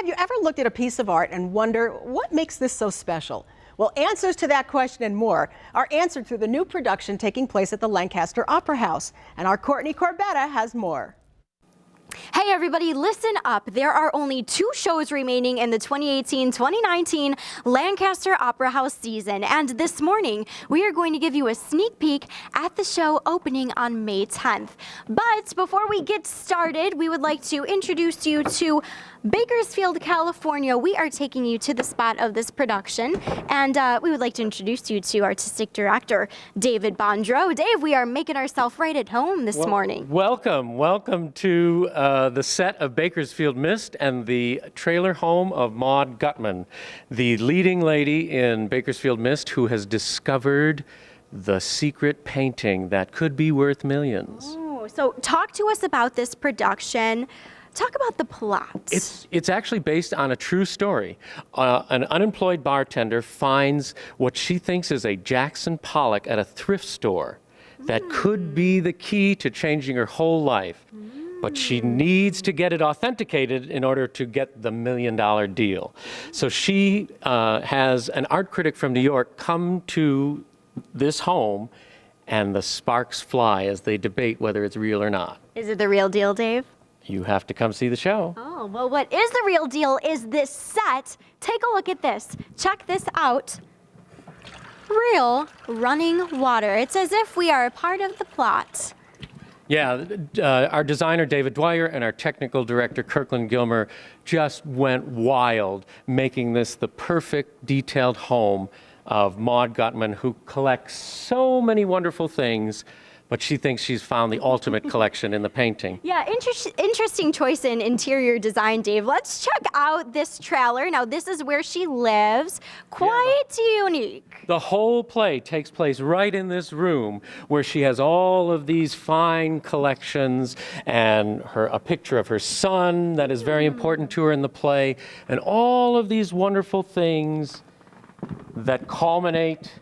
have you ever looked at a piece of art and wonder what makes this so special? Well, answers to that question and more are answered through the new production taking place at the Lancaster Opera House. And our Courtney Corbetta has more. Hey everybody, listen up. There are only 2 shows remaining in the 2018-2019 Lancaster Opera House season. And this morning, we are going to give you a sneak peek at the show opening on May 10th. But before we get started, we would like to introduce you to Bakersfield, California. We are taking you to the spot of this production. And we would like to introduce you to artistic director David Bondrow. Dave, we are making ourselves right at home this morning. Welcome to the set of Bakersfield Mist and the trailer home of Maud Gutman, the leading lady in Bakersfield Mist who has discovered the secret painting that could be worth millions. Oh, so talk to us about this production. Talk about the plot. It's actually based on a true story. An unemployed bartender finds what she thinks is a Jackson Pollock at a thrift store that could be the key to changing her whole life. But she needs to get it authenticated in order to get the $1 million deal. So she has an art critic from New York come to this home, and the sparks fly as they debate whether it's real or not. Is it the real deal, Dave? You have to come see the show. Oh, well, what is the real deal is this set. Take a look at this. Check this out. Real running water. It's as if we are a part of the plot. Yeah, our designer, David Dwyer, and our technical director, Kirkland Gilmer, just went wild, making this the perfect detailed home of Maud Gutman, who collects so many wonderful things, but she thinks she's found the ultimate collection in the painting. Yeah, interesting choice in interior design, Dave. Let's check out this trailer. Now, this is where she lives. Quite unique. The whole play takes place right in this room where she has all of these fine collections and a picture of her son that is very important to her in the play, and all of these wonderful things that culminate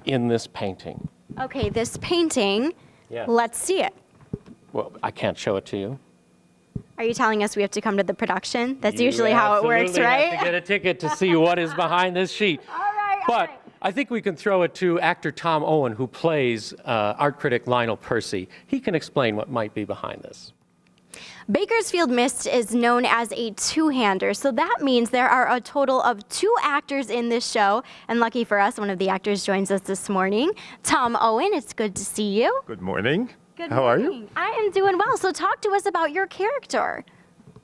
in this painting. Okay, this painting, Yeah. Let's see it. Well, I can't show it to you. Are you telling us we have to come to the production? That's usually how it works, You right? have to get a ticket to see what is behind this sheet. All right. But I think we can throw it to actor Tom Owen, who plays art critic Lionel Percy. He can explain what might be behind this. Bakersfield Mist is known as a two-hander, so that means there are a total of 2 actors in this show, and lucky for us, one of the actors joins us this morning. Tom Owen, it's good to see you. Good morning. Good How morning. are you? I am doing well, so talk to us about your character.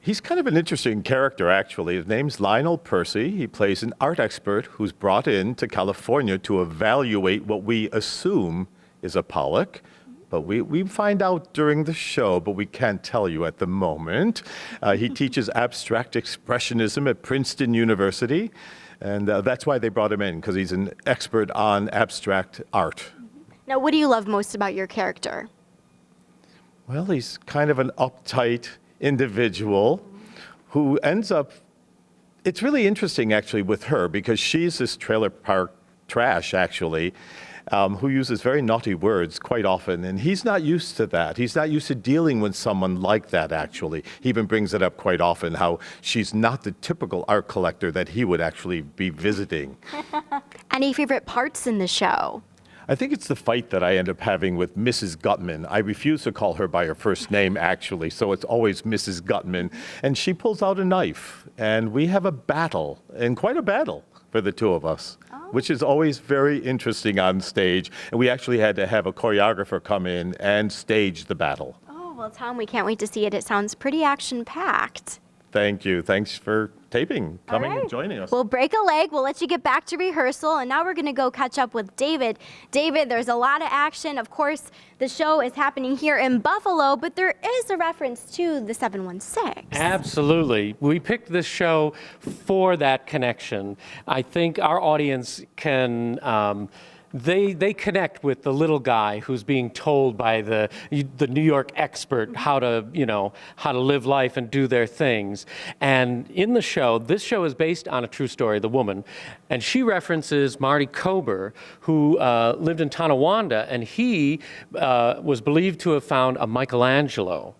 He's kind of an interesting character, actually. His name's Lionel Percy. He plays an art expert who's brought in to California to evaluate what we assume is a Pollock. But we find out during the show, but we can't tell you at the moment. He teaches abstract expressionism at Princeton University, and that's why they brought him in, because he's an expert on abstract art. Now, what do you love most about your character? Well, he's kind of an uptight individual who ends up, it's really interesting actually with her, because she's this trailer park trash actually, who uses very naughty words quite often, and he's not used to that. He's not used to dealing with someone like that, actually. He even brings it up quite often, how she's not the typical art collector that he would actually be visiting. Any favorite parts in the show? I think it's the fight that I end up having with Mrs. Gutman. I refuse to call her by her first name, actually, so it's always Mrs. Gutman. And she pulls out a knife, and we have a battle, and quite a battle for the 2 of us. Which is always very interesting on stage. And we actually had to have a choreographer come in and stage the battle. Oh, well, Tom, we can't wait to see it. It sounds pretty action-packed. Thank you. Thanks for taping, coming and joining us. We'll break a leg. We'll let you get back to rehearsal. And now we're going to go catch up with David. David, there's a lot of action. Of course, the show is happening here in Buffalo, but there is a reference to the 716. Absolutely. We picked this show for that connection. I think our audience can they connect with the little guy who's being told by the New York expert how to live life and do their things. And in the show, this show is based on a true story, The Woman, and she references Marty Kober, who lived in Tonawanda, and he was believed to have found a Michelangelo.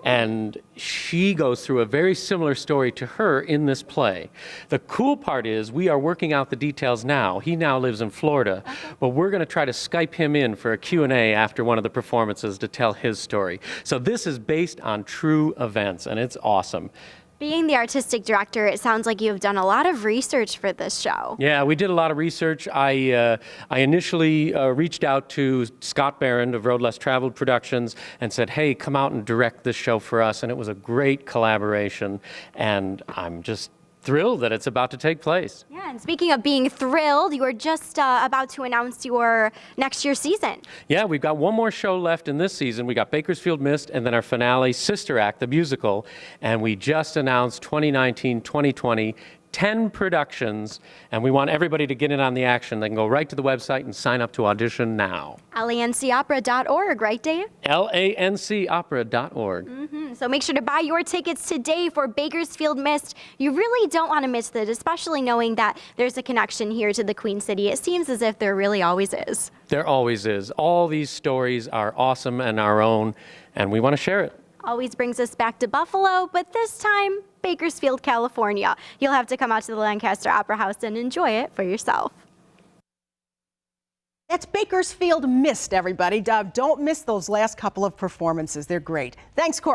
And she goes through a very similar story to her in this play. The cool part is we are working out the details now. He now lives in Florida, but we're going to try to Skype him in for a Q&A after one of the performances to tell his story. So this is based on true events, and it's awesome. Being the artistic director, it sounds like you've done a lot of research for this show. Yeah, we did a lot of research. I initially reached out to Scott Barron of Road Less Traveled Productions and said, hey, come out and direct this show for us. And it was a great collaboration. And I'm just thrilled that it's about to take place. Yeah, and speaking of being thrilled, you are just about to announce your next year's season. Yeah, we've got one more show left in this season. We got Bakersfield Mist and then our finale, Sister Act, the musical. And we just announced 2019-2020, 10 productions, and we want everybody to get in on the action. They can go right to the website and sign up to audition now. lancopera.org, right, Dave? lancopera.org. So make sure to buy your tickets today for Bakersfield Mist. You really don't want to miss it, especially knowing that there's a connection here to the Queen City. It seems as if there really always is. There always is. All these stories are awesome and our own, and we want to share it. Always brings us back to Buffalo, but this time, Bakersfield, California. You'll have to come out to the Lancaster Opera House and enjoy it for yourself. That's Bakersfield Mist, everybody. Don't miss those last couple of performances. They're great. Thanks, Courtney.